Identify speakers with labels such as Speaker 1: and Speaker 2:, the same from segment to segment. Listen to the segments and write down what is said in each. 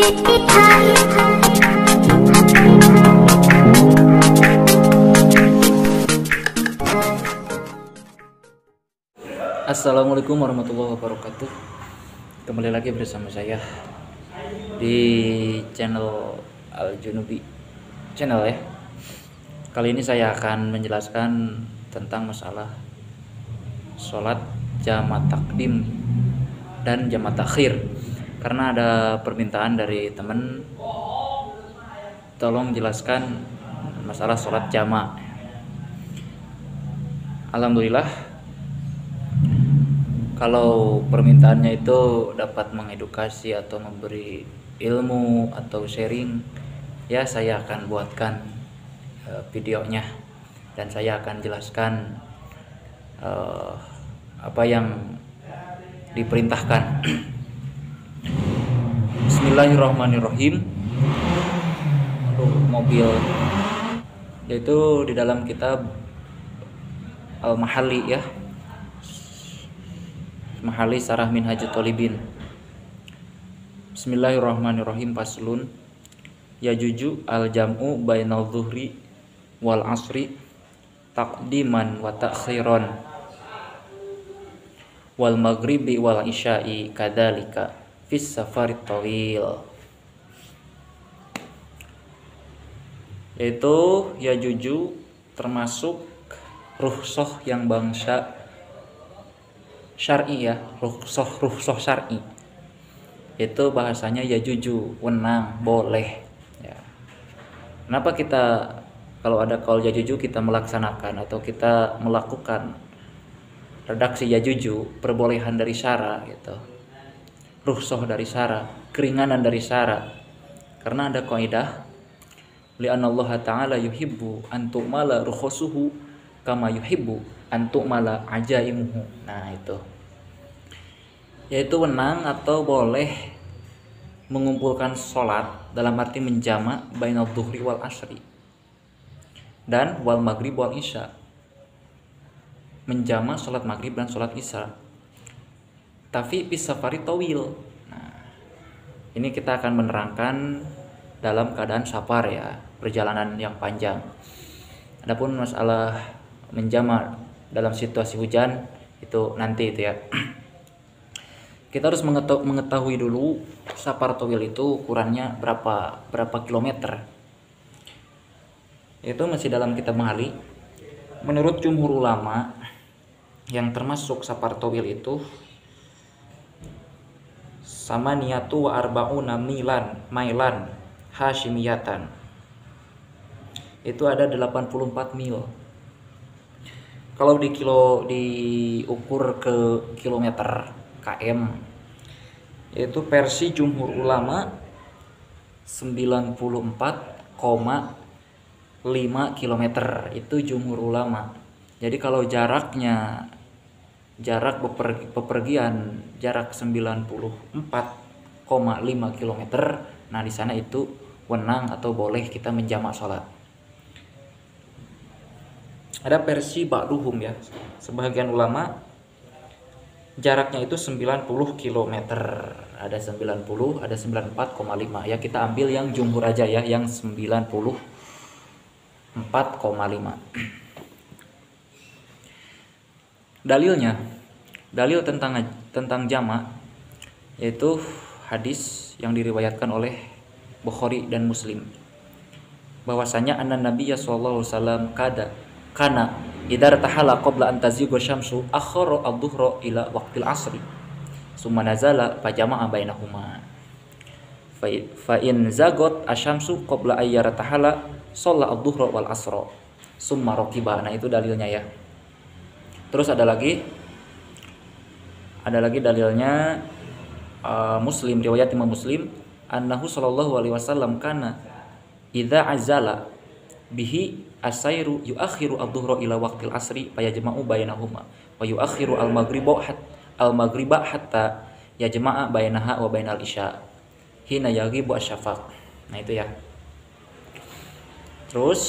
Speaker 1: Assalamualaikum warahmatullahi wabarakatuh. Kembali lagi bersama saya di channel Al Junubi channel ya. Kali ini saya akan menjelaskan tentang masalah sholat jamaah takdim dan jamaah takhir, karena ada permintaan dari teman, tolong jelaskan masalah sholat jamaah. Alhamdulillah, kalau permintaannya itu dapat mengedukasi atau memberi ilmu atau sharing, ya saya akan buatkan videonya dan saya akan jelaskan apa yang diperintahkan. Bismillahirrahmanirrahim. Mobil yaitu di dalam kitab Al-Mahalli ya, Mahalli Sarah Minhajut Thalibin. Bismillahirrahmanirrahim. Faslun yajuju al-jam'u bainal zuhri wal asri taqdiman wa ta'khiran wal maghribi wal isya'i kadzalika fis safarit tawil. Yaitu yajuju termasuk rukhsah yang bangsa syar'i ya, rukhsah syar'i. Itu bahasanya yajuju, wenang, boleh ya. Kenapa kita kalau ada qaul yajuju kita melaksanakan atau kita melakukan redaksi yajuju, perbolehan dari syara gitu, rukhsah dari syara, keringanan dari syara. Karena ada kaidah li'anna Allah ta'ala yuhibbu an tu'mala rukhsuhu kama yuhibbu an tu'mala ajaimuhu. Nah itu yaitu wenang atau boleh mengumpulkan sholat dalam arti menjama bainal dhuhri wal asri dan wal maghrib wal isya, menjama sholat maghrib dan sholat isya, tapi bis safari tawil. Nah, ini kita akan menerangkan dalam keadaan safar ya, perjalanan yang panjang. Adapun masalah menjama dalam situasi hujan itu nanti itu ya. Kita harus mengetahui dulu safar tawil itu ukurannya berapa kilometer. Itu masih dalam kitab Mahalli. Menurut jumhur ulama, yang termasuk safar tawil itu sama niyatu wa arba'una mailan hashimiyatan. Itu ada 84 mil. Kalau diukur ke kilometer km, yaitu versi jumhur ulama 94,5 km itu jumhur ulama. Jadi kalau jarak bepergian jarak 94,5 km, nah di sana itu wenang atau boleh kita menjamak sholat. Ada versi ba'duhum ya, sebagian ulama jaraknya itu 90 km. Ada 90, ada 94,5. Ya kita ambil yang jumhur aja ya, yang 94,5. Dalil tentang jamak yaitu hadis yang diriwayatkan oleh Bukhari dan Muslim, bahwasanya anna Nabiya sallallahu alaihi wasallam kana idza tahala qabla an tazigha syamsu akhara adh-dhuhra ila waqtil asri summa nazala fa jama'a bainahuma fa in zagot asyamsu qabla ayyara tahala shalla adh-dhuhra wal asra summa raqiba. Nah itu dalilnya ya. Terus ada lagi dalilnya Muslim, riwayat Imam Muslim, annahu sallallahu alaihi wasallam kana idza azala bihi asairu yuakhiru adh-dhuhra ila waqtil asri fayajma'u bainahuma wa yuakhiru al-maghriba hatta yajma'a bainaha wa bainal isya hina yaghibu asyafaq. Nah itu ya. Terus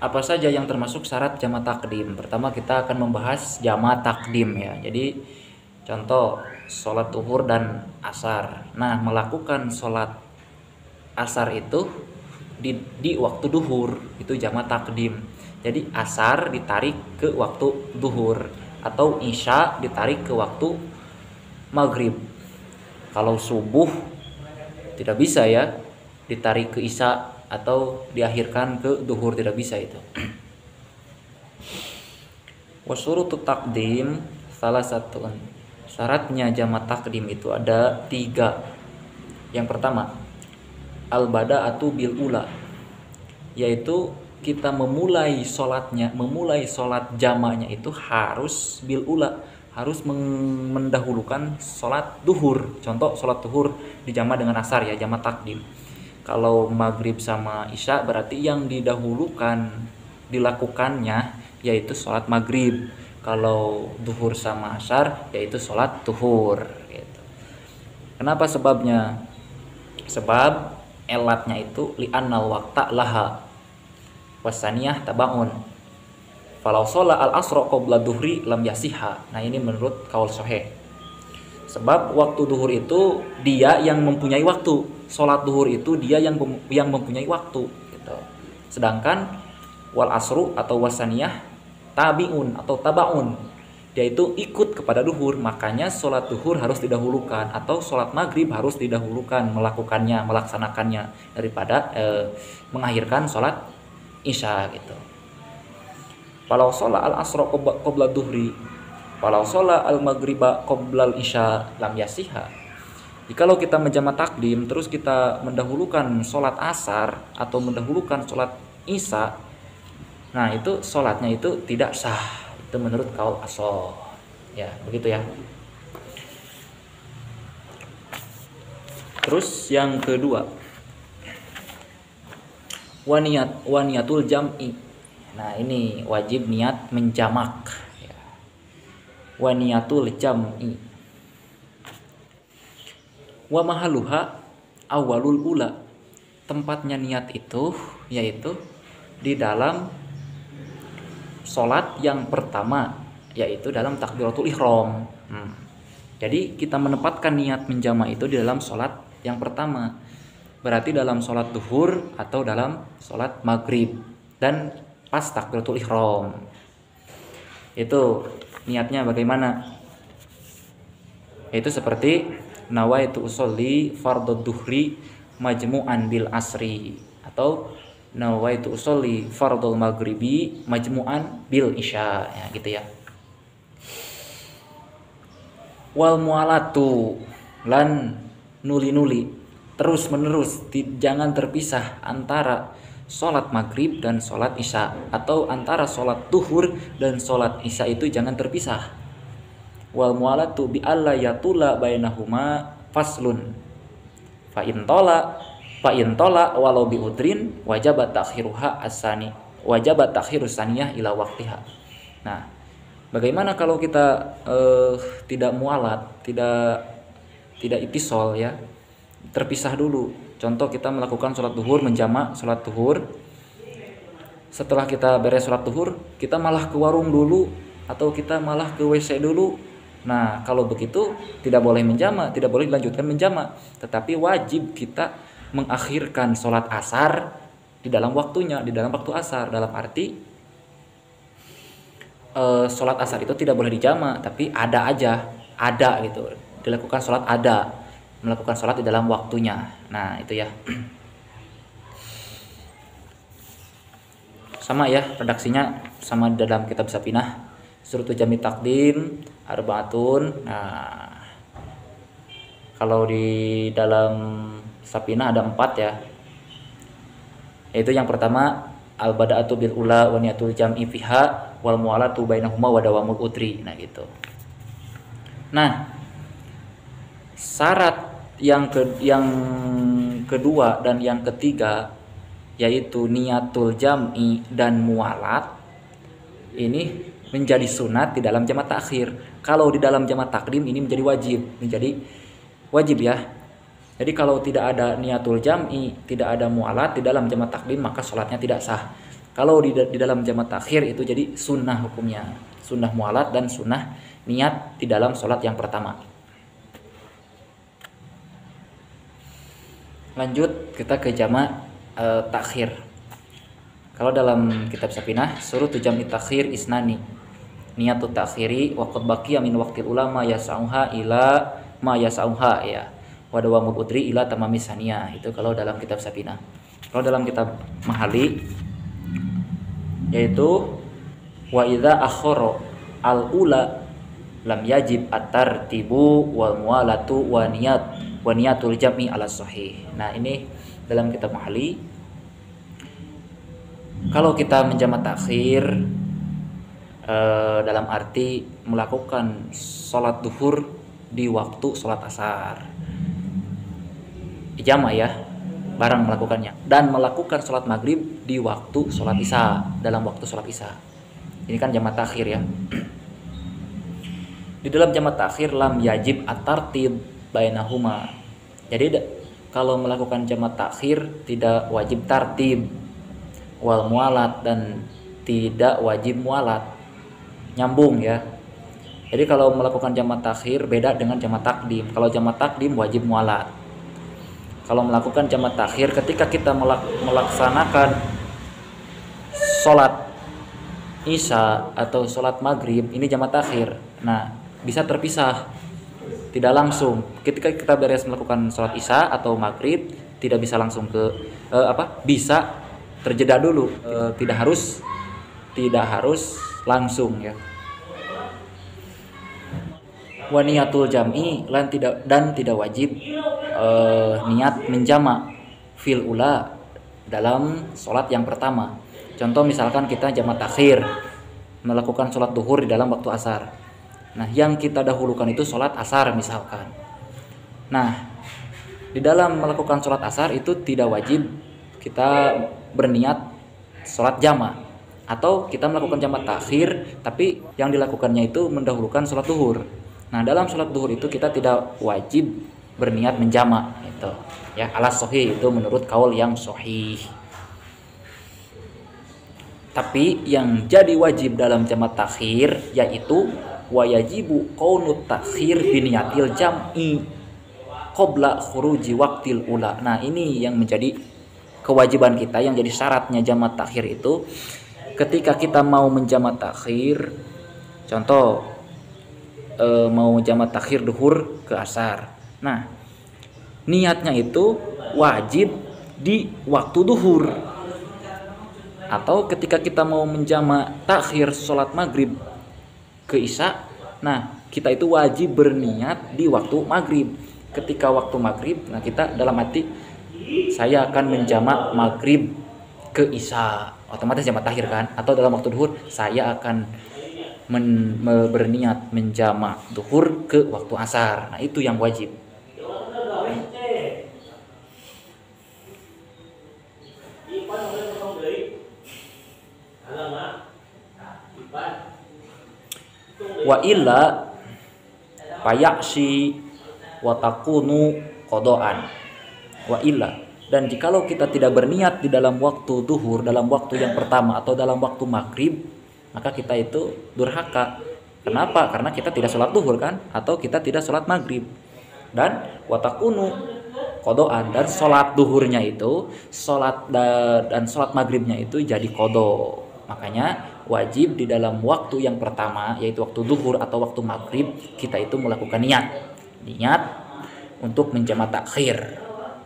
Speaker 1: apa saja yang termasuk syarat jamaah takdim? Pertama kita akan membahas jamaah takdim ya. Jadi contoh sholat zuhur dan asar. Nah melakukan sholat asar itu di waktu duhur, itu jamak takdim. Jadi asar ditarik ke waktu duhur atau isya ditarik ke waktu maghrib. Kalau subuh tidak bisa ya ditarik ke isya atau diakhirkan ke duhur, tidak bisa itu. Wasyurutut takdim salah satu syaratnya jamak takdim itu ada 3. Yang pertama, al-bada'atu bil ula, yaitu kita memulai sholat jamaknya itu harus bil ula, harus mendahulukan sholat duhur. Contoh sholat duhur dijamak dengan asar ya, jamak takdim. Kalau maghrib sama isya berarti yang didahulukan dilakukannya yaitu sholat maghrib. Kalau duhur sama asar yaitu sholat duhur gitu. Kenapa sebabnya? Sebab elatnya itu li'annal waqta laha wasaniyah tabaun. Falau sholat al-asra qabla duhri lam yasiha. Nah ini menurut kaul sahih. Sebab waktu duhur itu dia yang mempunyai waktu. Sholat duhur itu dia yang mempunyai waktu gitu. Sedangkan wal asru atau wasaniyah tabiun atau tabaun, dia itu ikut kepada duhur, makanya sholat duhur harus didahulukan atau sholat maghrib harus didahulukan melaksanakannya daripada mengakhirkan sholat isya gitu. Walau sholat al asra qabla duhri, walau sholat al maghriba qabla isya lam yasiha. Jikalau kita menjamak takdim terus kita mendahulukan sholat asar atau mendahulukan sholat isya, nah itu sholatnya itu tidak sah. Itu menurut kaul ashab. Ya, begitu ya. Terus yang kedua, waniyatul jam'i. Nah, ini wajib niat menjamak ya. Waniyatul jam'i. Wa mahaluha awalul ula. Tempatnya niat itu yaitu di dalam sholat yang pertama, yaitu dalam takbiratul ihram. Jadi kita menempatkan niat menjamak itu di dalam sholat yang pertama, berarti dalam sholat duhur atau dalam sholat maghrib dan pas takbiratul ihram. Itu niatnya bagaimana? Itu seperti nawaitu usolli fardhu duhri majmu'an bil asri, atau nawaitu usolli fardhul maghribi majmu'an bil isya ya, gitu ya. Wal mualatu lan nuli-nuli terus menerus, jangan terpisah antara sholat maghrib dan sholat isya, atau antara sholat duhur dan sholat isya itu jangan terpisah. Wal mualatu bi alla yatula bainahuma faslun fa in tola walau bi udrin wajabat takhiruha asani, wajabat takhirus saniyah ila waqtiha. Nah, bagaimana kalau kita tidak mualat, tidak itisol ya, terpisah dulu. Contoh kita melakukan sholat duhur, menjamak sholat duhur. Setelah kita beres sholat duhur, kita malah ke warung dulu atau kita malah ke WC dulu. Nah, kalau begitu tidak boleh menjamak, tidak boleh dilanjutkan menjamak, tetapi wajib kita mengakhirkan sholat asar di dalam waktunya, di dalam waktu asar. Dalam arti sholat asar itu tidak boleh dijamak, tapi ada gitu, dilakukan sholat melakukan sholat di dalam waktunya. Nah itu ya. Sama ya redaksinya, sama dalam kitab Sapinah, surutu jami takdim arbaatun. Nah kalau di dalam Sapinah ada 4 ya, yaitu yang pertama al-bada'atu bil ula wa niyatul jam'i fiha wal mu'alatu bainahuma wa dawamul utri. Nah gitu. Nah, syarat yang kedua dan yang ketiga yaitu niyatul jam'i dan mu'alat ini menjadi sunat di dalam jamak takhir. Kalau di dalam jamak takdim ini menjadi wajib ya. Jadi kalau tidak ada niyatul jam'i, tidak ada mu'alat di dalam jamak takdim, maka sholatnya tidak sah. Kalau di dalam jamak takhir itu jadi sunnah hukumnya, sunnah mu'alat dan sunnah niat di dalam sholat yang pertama. Lanjut kita ke jamak takhir. Kalau dalam kitab Sapinah surutu jam'i takhir isnani. Niyatu takhiri wa qad baqiya min waqtil ulama yas'uha ila ma yas'uha ya. Wa dawamul udri ila tamami saniyah. Itu kalau dalam kitab Sapinah. Kalau dalam kitab Mahali yaitu wa idza akhara al ula lam yajib at-tartibu wal muwalatu wa niyatul jam'i ala sahih. Nah, ini dalam kitab Mahali. Kalau kita menjamak takhir dalam arti melakukan sholat duhur di waktu sholat asar, jamak ya, barang melakukannya, dan melakukan sholat maghrib di waktu sholat isya, dalam waktu sholat isya. Ini kan jamak takhir ya. Di dalam jamak takhir lam yajib at-tartib bainahuma. Jadi kalau melakukan jamak takhir tidak wajib tartib wal mualat dan tidak wajib mualat. Nyambung ya. Jadi kalau melakukan jamak takhir beda dengan jamak takdim. Kalau jamak takdim wajib mualat. Kalau melakukan jamak takhir ketika kita melaksanakan sholat isya atau sholat maghrib, ini jamak takhir. Nah, bisa terpisah, tidak langsung. Ketika kita beres melakukan sholat isya atau maghrib, tidak bisa langsung ke bisa terjeda dulu, tidak harus langsung ya. Wa niyatul jam'i dan tidak wajib niat menjamak fil ula dalam sholat yang pertama. Contoh misalkan kita jamak takhir melakukan sholat duhur di dalam waktu asar. Nah, yang kita dahulukan itu sholat asar misalkan. Nah, di dalam melakukan sholat asar itu tidak wajib kita berniat sholat jamak, atau kita melakukan jamak takhir tapi yang dilakukannya itu mendahulukan sholat duhur. Nah, dalam sholat duhur itu kita tidak wajib berniat menjamak itu ya, alas sahih itu menurut kaul yang sahih. Tapi yang jadi wajib dalam jamak takhir yaitu wa yajibu qaunut takhir biniyatil jam'i qabla khuruji waqtil ula. Nah, ini yang menjadi kewajiban kita, yang jadi syaratnya jamak takhir itu ketika kita mau menjamak takhir. Contoh mau jamak takhir duhur ke asar. Nah, niatnya itu wajib di waktu duhur. Atau ketika kita mau menjamak takhir sholat maghrib ke isya, nah kita itu wajib berniat di waktu maghrib. Ketika waktu maghrib, nah kita dalam hati saya akan menjamak maghrib ke isya, otomatis jamak takhir kan. Atau dalam waktu duhur saya akan berniat menjamak duhur ke waktu asar. Nah, itu yang wajib. Wa illa fayaksi wa takunu qadaan. Wa illa, dan jikalau kita tidak berniat di dalam waktu duhur, dalam waktu yang pertama atau dalam waktu maghrib, maka kita itu durhaka. Kenapa? Karena kita tidak sholat duhur kan, atau kita tidak sholat maghrib. Dan watakunu kodoan, dan sholat duhurnya itu dan sholat maghribnya itu jadi kodo. Makanya wajib di dalam waktu yang pertama, yaitu waktu duhur atau waktu maghrib, kita itu melakukan niat untuk menjamak takhir.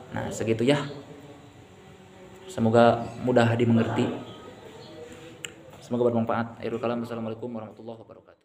Speaker 1: Nah, segitu ya. Semoga mudah dimengerti. Semoga bermanfaat. Akhirul kalam. Wassalamualaikum warahmatullahi wabarakatuh.